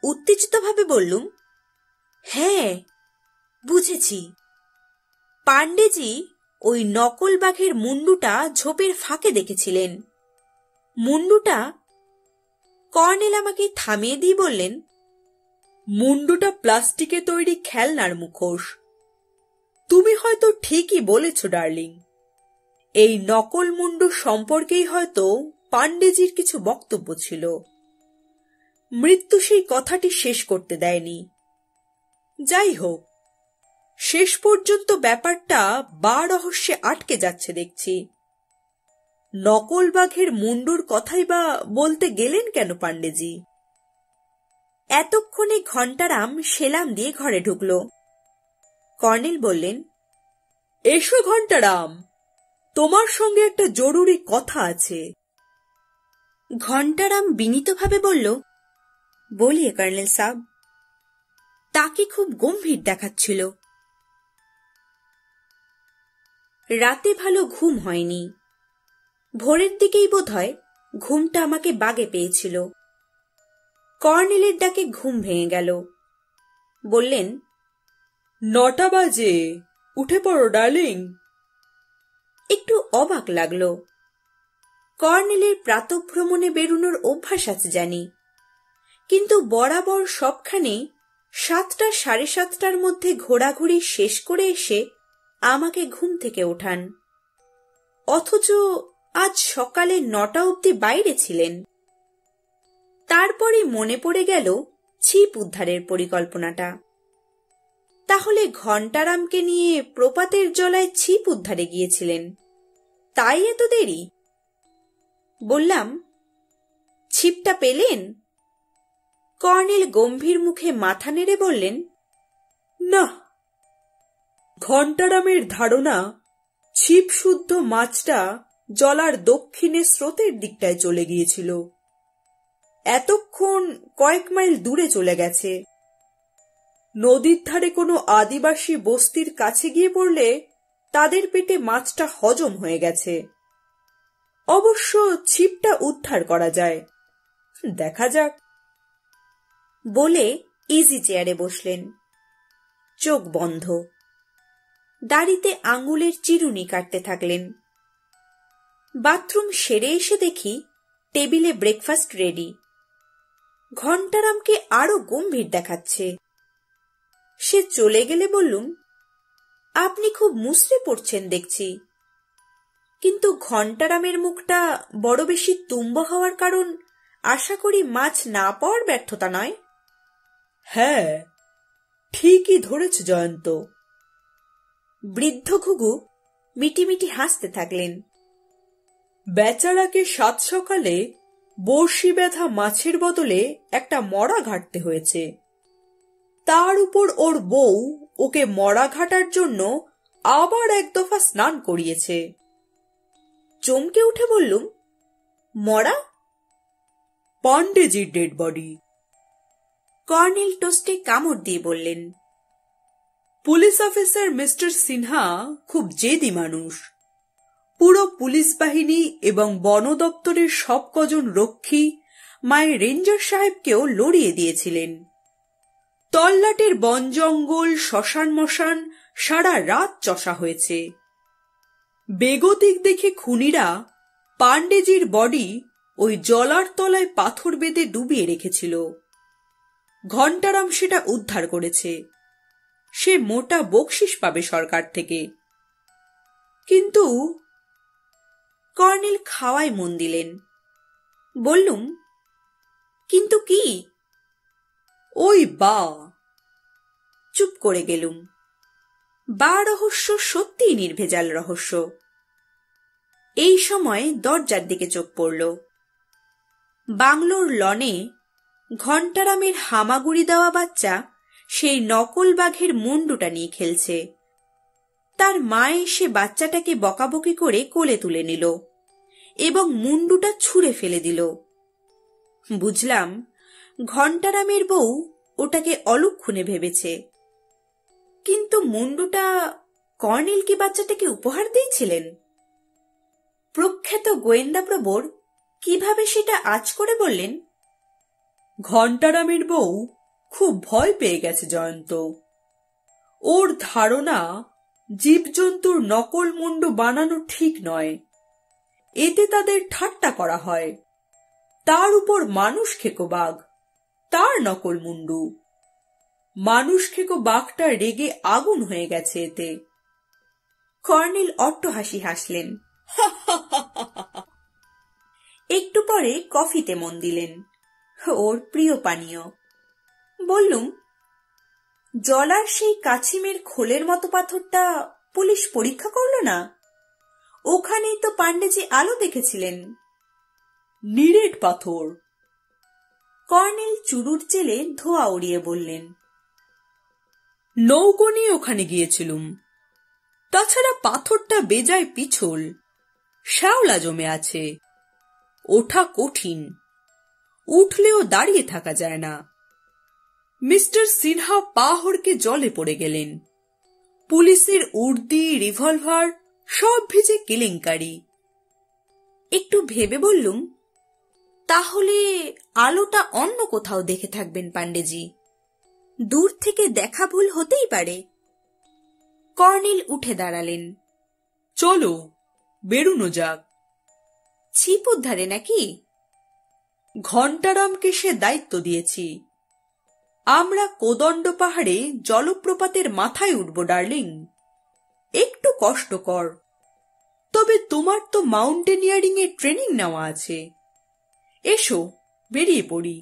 উত্তেজিতভাবে বললুম, হ্যাঁ, বুঝেছি। পাণ্ডেজি ওই নকল বাঘের মুন্ডুটা ঝোপের ফাঁকে দেখেছিলেন। মুন্ডুটা, কর্নেল আমাকে থামিয়ে দিয়ে বললেন, মুন্ডুটা প্লাস্টিকে তৈরি খেলনার মুখোশ। তুমি হয়তো ঠিকই বলেছ ডার্লিং। এই নকল মুন্ডু সম্পর্কেই হয়তো পাণ্ডেজির কিছু বক্তব্য ছিল। মৃত্যু সেই কথাটি শেষ করতে দেয়নি। যাই হোক, শেষ পর্যন্ত ব্যাপারটা বা রহস্যে আটকে যাচ্ছে দেখছি। নকল বাঘের মুন্ডুর কথাই বা বলতে গেলেন কেন পাণ্ডেজি? এতক্ষণে ঘন্টারাম সেলাম দিয়ে ঘরে ঢুকল। কর্নেল বললেন, এসো ঘন্টারাম, তোমার সঙ্গে একটা জরুরি কথা আছে। ঘন্টারাম বিনীতভাবে বলল, বলিয়ে কর্নেল সাহেব। তাকে খুব গম্ভীর দেখাচ্ছিল। রাতে ভালো ঘুম হয়নি। ভোরের দিকেই বোধহয় ঘুমটা আমাকে বাগে পেয়েছিল। কর্নেলের ডাকে ঘুম ভেঙে গেল। বললেন, 9টা বাজে, উঠে পড়ো ডার্লিং। একটু অবাক লাগলো। কর্নেলের প্রাতঃভ্রমণে বেরোনোর অভ্যাস আছে জানি, কিন্তু বরাবর সবখানেই 7টা সাড়ে 7টার মধ্যে ঘোরাঘুরি শেষ করে এসে আমাকে ঘুম থেকে ওঠান, অথচ আজ সকালে 9টা অবধি বাইরে ছিলেন। তারপরই মনে পড়ে গেল ছিপ উদ্ধারের পরিকল্পনাটা। তাহলে ঘণ্টারামকে নিয়ে প্রপাতের জলায় ছিপ উদ্ধারে গিয়েছিলেন, তাই এত দেরি? বললাম, ছিপটা পেলেন? কর্নেল গম্ভীর মুখে মাথা নেড়ে বললেন, না। ঘণ্টারামের ধারণা ছিপ শুদ্ধ মাছটা জলার দক্ষিণে স্রোতের দিকটায় চলে গিয়েছিল। এতক্ষণ কয়েক মাইল দূরে চলে গেছে। নদীর ধারে কোনো আদিবাসী বস্তির কাছে গিয়ে পড়লে তাদের পেটে মাছটা হজম হয়ে গেছে। অবশ্য ছিপটা উদ্ধার করা যায়, দেখা যাক। বলে ইজি চেয়ারে বসলেন, চোখ বন্ধ। দাড়িতে আঙুলের চিরুনি কাটতে থাকলেন। বাথরুম সেরে এসে দেখি টেবিলে ব্রেকফাস্ট রেডি। ঘণ্টারামকে আরো গম্ভীর দেখাচ্ছে। সে চলে গেলে বললুম, আপনি খুব মুষড়ে পড়ছেন দেখছি, কিন্তু ঘণ্টারামের মুখটা বড় বেশি তুম্ব হওয়ার কারণ আশা করি মাছ না পাওয়ার ব্যর্থতা নয়। হ্যাঁ, ঠিকই ধরেছ জয়ন্ত। বৃদ্ধ ঘুঘু মিটিমিটি হাসতে থাকলেন। বেচারাকে সাত সকালে বড়শি বেঁধা মাছের বদলে একটা মরা ঘাটতে হয়েছে। তার উপর ওর বউ ওকে মরা ঘাটার জন্য আবার এক দফা স্নান করিয়েছে। চমকে উঠে বললুম, মরা? পান্ডেজির ডেড বডি। কর্নেল টোস্টে কামড় দিয়ে বললেন, পুলিশ অফিসার মিস্টার সিনহা খুব জেদি মানুষ। পুরো পুলিশ বাহিনী এবং বন দপ্তরের সব কজন রক্ষী মায়ের রেঞ্জার সাহেবকেও লড়িয়ে দিয়েছিলেন। তল্লাটের বন জঙ্গল, শ্মশান মশান সারা রাত চষা হয়েছে। বেগতিক দেখে খুনিরা পান্ডেজির বডি ওই জলার তলায় পাথর বেঁধে ডুবিয়ে রেখেছিল। ঘণ্টারাম সেটা উদ্ধার করেছে। সে মোটা বকশিশ পাবে সরকার থেকে। কিন্তু কর্নেল খাওয়ায় মন দিলেন। বললুম, কিন্তু কি? ওই বা। চুপ করে গেলুম। বা রহস্য সত্যিই নির্ভেজাল রহস্য। এই সময় দরজার দিকে চোখ পড়ল। বাংলোর লনে ঘণ্টারামের হামাগুড়ি দেওয়া বাচ্চা সেই নকল বাঘের মুন্ডুটা নিয়ে খেলছে। তার মা এসে বাচ্চাটাকে বকাবকি করে কোলে তুলে নিল এবং মুন্ডুটা ছুঁড়ে ফেলে দিল। বুঝলাম ঘণ্টারামের বউ ওটাকে অলক্ষণে ভেবেছে। কিন্তু মুন্ডুটা কর্নেল কি বাচ্চাটাকে উপহার দিয়েছিলেন? প্রখ্যাত গোয়েন্দা প্রবর কিভাবে সেটা আজ করে বললেন? ঘণ্টারামের বউ খুব ভয় পেয়ে গেছে জয়ন্ত। ওর ধারণা জীবজন্তুর নকল মুন্ডু বানানো ঠিক নয়। এতে তাদের ঠাট্টা করা হয়। তার উপর মানুষ খেকো বাঘ, তার নকল মুন্ডু। মানুষ খেকো বাঘটা রেগে আগুন হয়ে গেছে এতে। কর্নেল অট্টহাসি হাসলেন। একটু পরে কফিতে মন দিলেন, ওর প্রিয় পানীয়। বললুম, জলার সেই কাছিমের খোলের মতো পাথরটা পুলিশ পরীক্ষা করল না? ওখানেই তো পান্ডেজি আলো দেখেছিলেন। নিরেট পাথর। কর্নেল চুরুট চেলে ধোয়া উড়িয়ে বললেন, নৌকো নিয়ে ওখানে গিয়েছিলুম। তাছাড়া পাথরটা বেজায় পিছল, শ্যাওলা জমে আছে। ওঠা কঠিন, উঠলেও দাঁড়িয়ে থাকা যায় না। মিস্টার সিনহা পা হড়কে জলে পড়ে গেলেন। পুলিশের উর্দি, রিভলভার সব ভিজে কেলেঙ্কারি। একটু ভেবে বললুম, তাহলে আলোটা অন্য কোথাও দেখে থাকবেন পাণ্ডেজি। দূর থেকে দেখা ভুল হতেই পারে। কর্নেল উঠে দাঁড়ালেন। চলো, বেরুনো যাক। ছিপ উদ্ধারে নাকি? ঘণ্টারামকে সে দায়িত্ব দিয়েছি। আমরা কোদণ্ড পাহাড়ে জলপ্রপাতের মাথায় উঠব ডার্লিং। একটু কষ্টকর, তবে তোমার তো মাউন্টেনিয়ারিং এর ট্রেনিং নেওয়া আছে। এসো, বেরিয়ে পড়ি।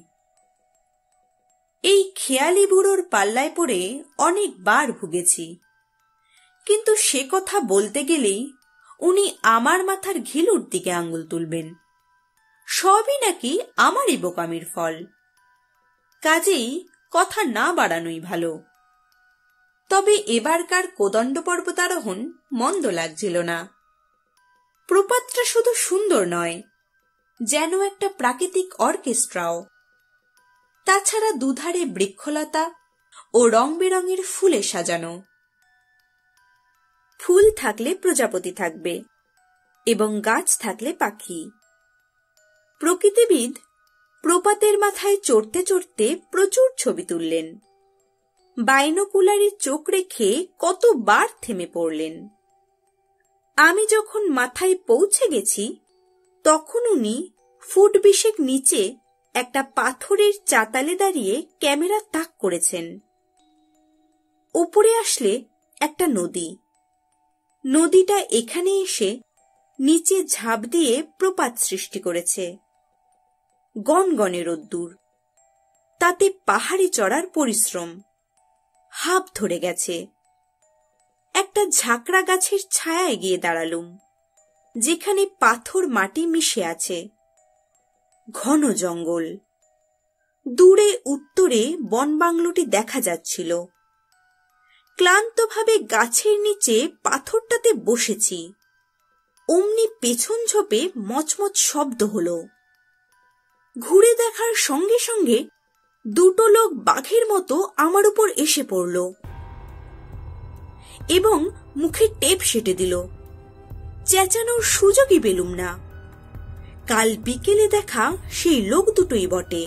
এই খেয়ালি বুড়োর পাল্লায় পড়ে অনেকবার ভুগেছি, কিন্তু সে কথা বলতে গেলেই উনি আমার মাথার ঘিলুর দিকে আঙ্গুল তুলবেন। সবই নাকি আমারই বোকামির ফল। কাজেই কথা না বাড়ানোই ভালো। তবে এবারকার কোদণ্ড পর্বতারোহণ মন্দ লাগছিল না। প্রপাতটা শুধু সুন্দর নয়, যেন একটা প্রাকৃতিক অর্কেস্ট্রাও। তাছাড়া দুধারে বৃক্ষলতা ও রং বেরঙের ফুলে সাজানো। ফুল থাকলে প্রজাপতি থাকবে এবং গাছ থাকলে পাখি। প্রকৃতিবিদ প্রপাতের মাথায় চড়তে চড়তে প্রচুর ছবি তুললেন। বাইনোকুলারে চোখ রেখে কতবার থেমে পড়লেন। আমি যখন মাথায় পৌঁছে গেছি, তখন উনি ফুট 20 নিচে একটা পাথরের চাতালে দাঁড়িয়ে ক্যামেরা তাক করেছেন। উপরে আসলে একটা নদী। নদীটা এখানে এসে নিচে ঝাঁপ দিয়ে প্রপাত সৃষ্টি করেছে। গনগনে রোদ্দুর, তাতে পাহাড়ে চড়ার পরিশ্রম। হাঁপ ধরে গেছে। একটা ঝাঁকড়া গাছের ছায়ায় গিয়ে দাঁড়ালুম, যেখানে পাথর মাটি মিশে আছে। ঘন জঙ্গল। দূরে উত্তরে বনবাংলোটি দেখা যাচ্ছিল। ক্লান্তভাবে গাছের নিচে পাথরটাতে বসেছি। অমনি পেছন ঝোপে মচমচ শব্দ হলো। ঘুরে দেখার সঙ্গে সঙ্গে দুটো লোক বাঘের মতো আমার উপর এসে পড়ল এবং মুখে টেপ সেটে দিল। চেঁচানোর সুযোগই পেলুম না। কাল বিকেলে দেখা সেই লোক দুটোই বটে।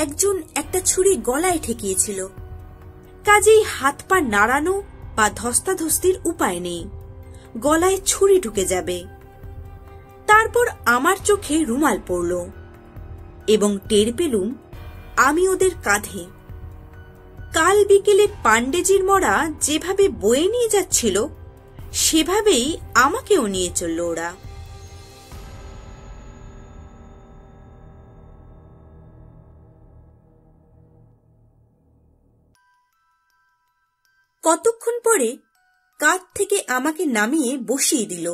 একজন একটা ছুরি গলায় ঠেকিয়েছিল, কাজেই হাত পা নাড়ানো বা ধস্তাধস্তির উপায় নেই, গলায় ছুরি ঢুকে যাবে। তারপর আমার চোখে রুমাল পড়ল এবং টের পেলুম আমি ওদের কাঁধে। কাল বিকেলে পাণ্ডেজির মরা যেভাবে বয়ে নিয়ে যাচ্ছিল, সেভাবেই আমাকেও নিয়ে চলল ওরা। কতক্ষণ পরে কাঁধ থেকে আমাকে নামিয়ে বসিয়ে দিল।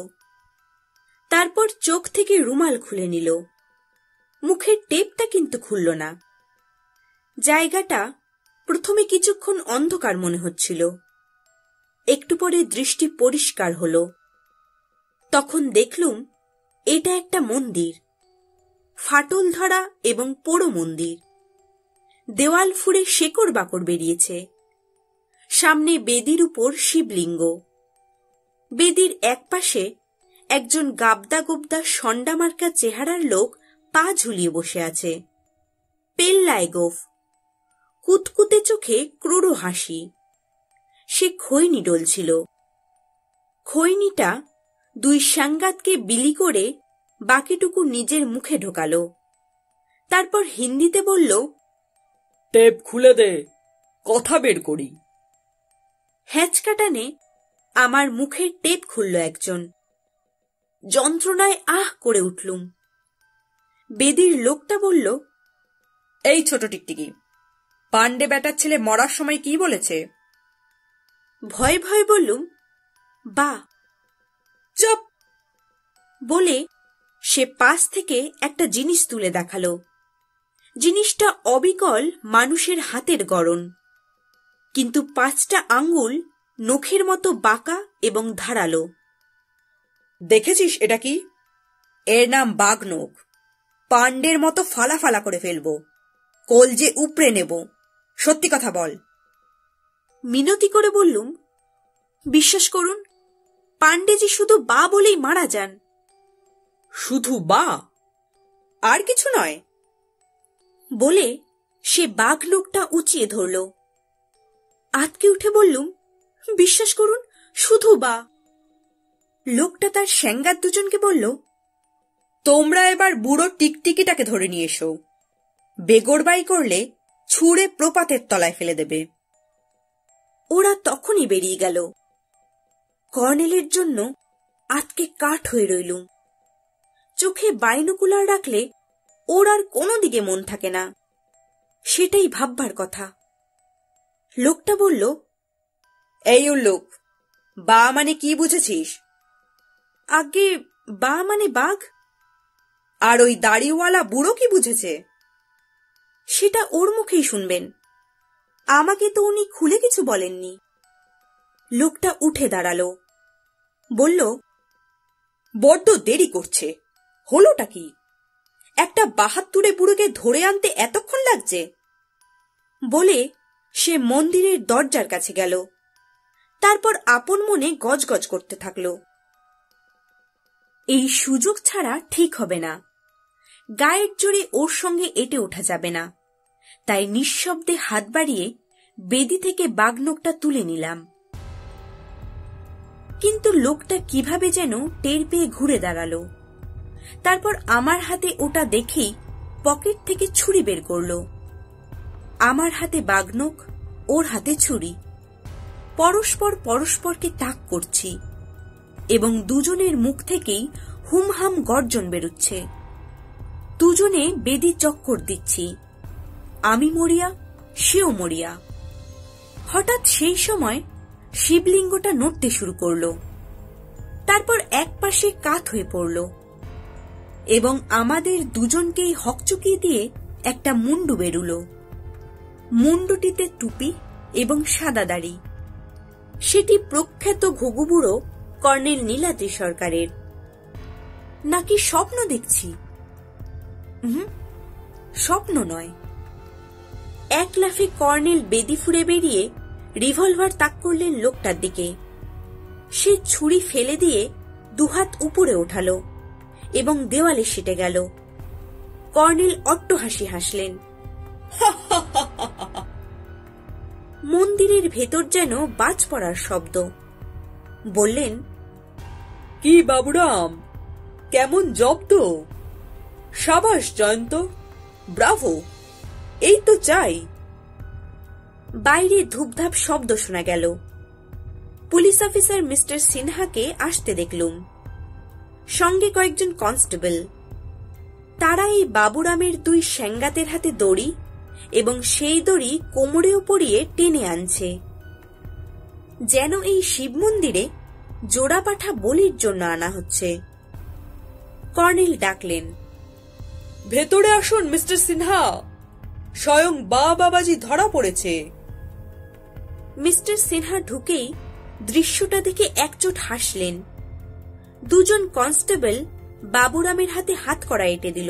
তারপর চোখ থেকে রুমাল খুলে নিল। মুখের টেপটা কিন্তু খুলল না। জায়গাটা প্রথমে কিছুক্ষণ অন্ধকার মনে হচ্ছিল। একটু পরে দৃষ্টি পরিষ্কার হলো। তখন দেখলুম এটা একটা মন্দির। ফাটল ধরা এবং পোড়ো মন্দির। দেওয়াল ফুঁড়ে শেকড় বাকড় বেরিয়েছে। সামনে বেদির উপর শিবলিঙ্গ। বেদির একপাশে একজন গাবদা গোবদা সন্ডামার্কা চেহারার লোক পা ঝুলিয়ে বসে আছে। পেল্লায় গোফ, কুতকুতে চোখে ক্রূর হাসি। সে খৈনি ডলছিল। খৈনিটা 2 সাঙ্গাতকে বিলি করে বাকিটুকু নিজের মুখে ঢোকালো। তারপর হিন্দিতে বলল, টেপ খুলে দে, কথা বের করি। হ্যাঁচকাটানে আমার মুখের টেপ খুলল একজন। যন্ত্রণায় আহ করে উঠলুম। বেদির লোকটা বলল, এই ছোট টিকটিকি, পান্ডে ব্যাটার ছেলে মরার সময় কি বলেছে? ভয় ভয় বললুম, বা। চুপ বলে সে পাশ থেকে একটা জিনিস তুলে দেখালো। জিনিসটা অবিকল মানুষের হাতের গড়ন, কিন্তু 5টা আঙ্গুল নখের মতো বাঁকা এবং ধারালো। দেখেছিস এটা কি? এর নাম বাঘনখ। পান্ডের মতো ফালা ফালা করে ফেলবো, কলজে উপড়ে নেব, সত্যি কথা বল। মিনতি করে বললুম, বিশ্বাস করুন, পাণ্ডেজি শুধু বা বলেই মারা যান। শুধু বা, আর কিছু নয়? বলে সে বাঘ লোকটা উঁচিয়ে ধরল। আতকে উঠে বললুম, বিশ্বাস করুন, শুধু বা। লোকটা তার স্যাঙ্গার দুজনকে বলল, তোমরা এবার বুড়ো টিকটিকিটাকে ধরে নিয়ে এসো। বেগরবাই করলে ছুঁড়ে প্রপাতের তলায় ফেলে দেবে। ওরা তখনই বেরিয়ে গেল। কর্নেলের জন্য আতকে কাঠ হয়ে রইলুম। চোখে বাইনোকুলার রাখলে ওর আর কোনো দিকে মন থাকে না, সেটাই ভাববার কথা। লোকটা বলল, এই উল্লুক, বা মানে কি বুঝেছিস? আগে বা মানে বাঘ। আর ওই দাড়িওয়ালা বুড়ো কি বুঝেছে? সেটা ওর মুখেই শুনবেন, আমাকে তো উনি খুলে কিছু বলেননি। লোকটা উঠে দাঁড়ালো, বলল, বড্ড দেরি করছে। হলোটা কি? একটা 72 বুড়োকে ধরে আনতে এতক্ষণ লাগছে? বলে সে মন্দিরের দরজার কাছে গেল। তারপর আপন মনে গজগজ করতে থাকল, এই সুযোগ ছাড়া ঠিক হবে না, গায়ের জোরে ওর সঙ্গে এটে ওঠা যাবে না। তাই নিঃশব্দে হাত বাড়িয়ে বেদি থেকে বাঘনোকটা তুলে নিলাম। কিন্তু লোকটা কিভাবে যেন টের পেয়ে ঘুরে দাঁড়ালো। তারপর আমার হাতে ওটা দেখেই পকেট থেকে ছুরি বের করল। আমার হাতে বাঘনোক, ওর হাতে ছুরি। পরস্পর পরস্পরকে তাক করছি এবং দুজনের মুখ থেকেই হুমহাম গর্জন বেরুচ্ছে। দুজনে বেদি চক্কর দিচ্ছি, আমি মরিয়া, সেও মরিয়া। হঠাৎ সেই সময় শিবলিঙ্গটা নড়তে শুরু করল। তারপর এক পাশে কাত হয়ে পড়ল এবং আমাদের দুজনকেই হকচকিয়ে দিয়ে একটা মুন্ডু বেরুল। মুন্ডুটিতে টুপি এবং সাদা দাড়ি। সেটি প্রখ্যাত ঘুঘুবুড়ো কর্নেল নীলাদ্রি সরকারের। নাকি স্বপ্ন দেখছি? স্বপ্ন নয়। এক লাফে কর্নেল বেদি ফুঁড়ে বেরিয়ে রিভলভার তাক করলেন লোকটার দিকে। সে ছুরি ফেলে দিয়ে দুহাত উপরে ওঠালো এবং দেওয়ালে সেটে গেল। কর্নেল অট্টহাসি হাসলেন। মন্দিরের ভেতর যেন বাজ পড়ার শব্দ। বললেন, কি বাবুরাম, কেমন জব্দ? সাবাস জয়ন্ত, ব্রাভো, এই তো চাই। বাইরে ধূপধাপ শব্দ শোনা গেল। পুলিশ অফিসার মিস্টার সিনহাকে আসতে দেখলুম, সঙ্গে কয়েকজন কনস্টেবল। তারা এই বাবুরামের দুই স্যাঙ্গাতের হাতে দড়ি এবং সেই দড়ি কোমরেও পরিয়ে টেনে আনছে, যেন এই শিব মন্দিরে জোড়া পাঠা বলির জন্য আনা হচ্ছে। কর্নেল ডাকলেন, ভেতরে আসুন মিস্টার সিনহা, স্বয়ং বাবাজি ধরা পড়েছে। মিস্টার সিনহা ঢুকেই দৃশ্যটা দেখে একচোট হাসলেন। দুজন কনস্টেবল বাবুরামের হাতে হাত করা এঁটে দিল।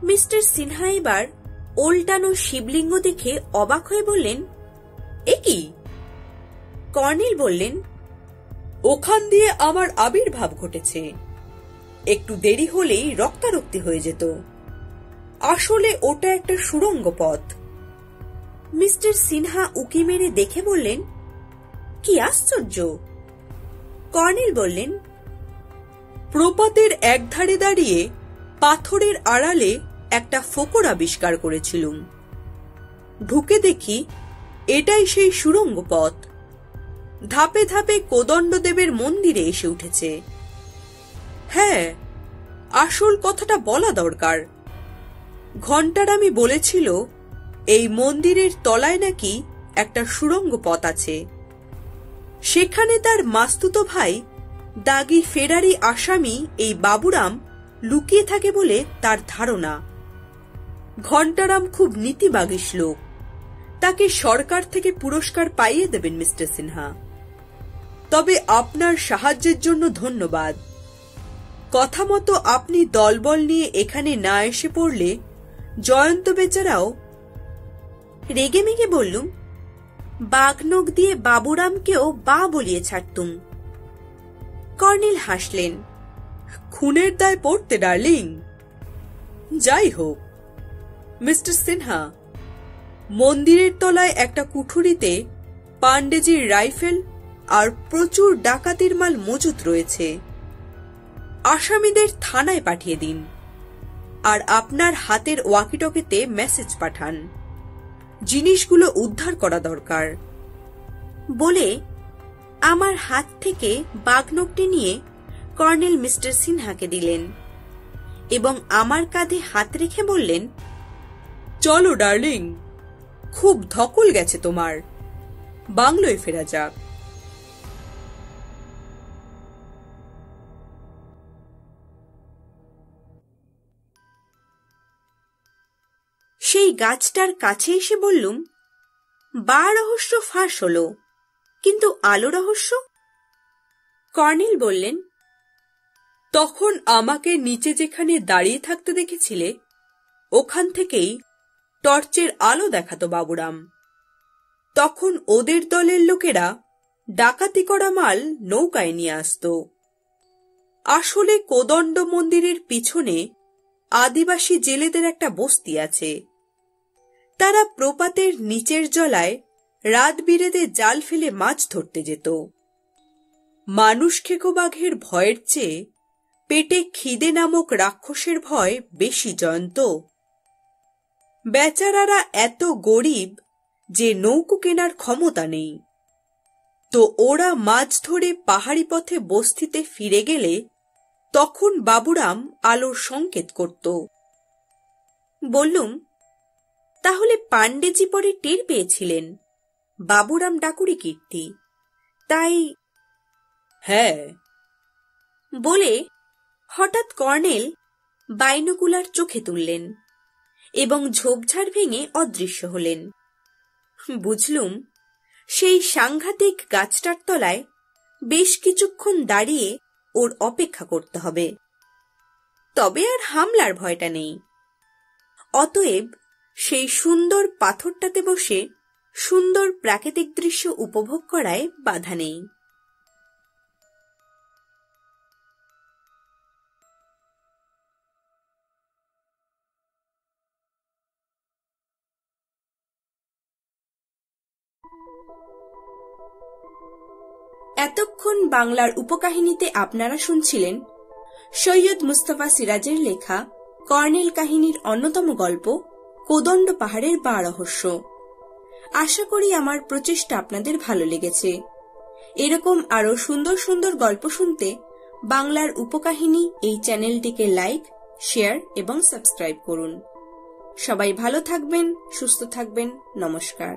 মিস্টার সিনহা এবার ওল্টানো শিবলিঙ্গ দেখে অবাক হয়ে বললেন, এ কি? কর্নেল বললেন, ওখান দিয়ে আমার আবির্ভাব ঘটেছে। একটু দেরি হলেই রক্তারক্তি হয়ে যেত। আসলে ওটা একটা সুড়ঙ্গ পথ। মিস্টার সিনহা উকি মেরে দেখে বললেন, কি আশ্চর্য। কর্নেল বললেন, প্রপাতের একধারে দাঁড়িয়ে পাথরের আড়ালে একটা ফোকর আবিষ্কার করেছিলুম। ঢুকে দেখি এটাই সেই সুড়ঙ্গ পথ। ধাপে ধাপে কোদণ্ডদেবের মন্দিরে এসে উঠেছে। হ্যাঁ, আসল কথাটা বলা দরকার। ঘণ্টারামি বলেছিল এই মন্দিরের তলায় নাকি একটা সুড়ঙ্গ পথ আছে। সেখানে তার মাস্তুতো ভাই দাগি ফেরারি আসামি এই বাবুরাম লুকিয়ে থাকে বলে তার ধারণা। ঘণ্টারাম খুব নীতিবাগীশ লোক। তাকে সরকার থেকে পুরস্কার পাইয়ে দেবেন মিস্টার সিনহা। তবে আপনার সাহায্যের জন্য ধন্যবাদ। কথা মতো আপনি দলবল নিয়ে এখানে না এসে পড়লে জয়ন্ত বেচারাও। রেগেমেগে বললুম, বাঘনখ দিয়ে বাবুরামকেও বা বলিয়ে ছাড়তুম। কর্নেল হাসলেন। খুনের দায় পড়তে ডার্লিং। যাই হোক, মিস্টার সিনহা, মন্দিরের তলায় একটা কুঠুরিতে পান্ডেজির রাইফেল আর প্রচুর ডাকাতির মাল মজুত রয়েছে। আসামিদের থানায় পাঠিয়ে দিন, আর আপনার হাতের ওয়াকিটকিতে মেসেজ পাঠান, জিনিসগুলো উদ্ধার করা দরকার। বলে আমার হাত থেকে বাঘনখটি নিয়ে কর্নেল মিস্টার সিনহাকে দিলেন এবং আমার কাঁধে হাত রেখে বললেন, চলো ডার্লিং, খুব ধকল গেছে তোমার, বাংলোয় ফেরা যাক। সেই গাছটার কাছে এসে বললুম, বা রহস্য ফাঁস হলো, কিন্তু আলো রহস্য? কর্নেল বললেন, তখন আমাকে নিচে যেখানে দাঁড়িয়ে থাকতে দেখেছিলে, ওখান থেকেই টর্চের আলো দেখাতো বাবুরাম। তখন ওদের দলের লোকেরা ডাকাতি করা মাল নৌকায় নিয়ে আসত। আসলে কোদণ্ড মন্দিরের পিছনে আদিবাসী জেলেদের একটা বস্তি আছে। তারা প্রপাতের নিচের জলায় রাত বিরেতে জাল ফেলে মাছ ধরতে যেত। মানুষ খেকো বাঘের ভয়ের চেয়ে পেটে খিদে নামক রাক্ষসের ভয় বেশি জয়ন্ত। বেচারারা এত গরিব যে নৌকো কেনার ক্ষমতা নেই, তো ওরা মাছ ধরে পাহাড়ি পথে বস্তিতে ফিরে গেলে তখন বাবুরাম আলোর সংকেত করত। বললুম, তাহলে পান্ডেজি পরে টের পেয়েছিলেন বাবুরাম ডাকুরি কীর্তি, তাই? হ্যাঁ। বলে হঠাৎ কর্নেল বাইনোকুলার চোখে তুললেন এবং ঝোপঝাড় ভেঙে অদৃশ্য হলেন। বুঝলুম, সেই সাংঘাতিক গাছটার তলায় বেশ কিছুক্ষণ দাঁড়িয়ে ওর অপেক্ষা করতে হবে, তবে আর হামলার ভয়টা নেই। অতএব সেই সুন্দর পাথরটাতে বসে সুন্দর প্রাকৃতিক দৃশ্য উপভোগ করায় বাধা নেই। এতক্ষণ বাংলার উপকাহিনীতে আপনারা শুনছিলেন সৈয়দ মুস্তফা সিরাজের লেখা কর্নেল কাহিনীর অন্যতম গল্প কোদণ্ড পাহাড়ের বা রহস্য। আশা করি আমার প্রচেষ্টা আপনাদের ভালো লেগেছে। এরকম আরো সুন্দর সুন্দর গল্প শুনতে বাংলার উপকাহিনী এই চ্যানেলটিকে লাইক, শেয়ার এবং সাবস্ক্রাইব করুন। সবাই ভালো থাকবেন, সুস্থ থাকবেন। নমস্কার।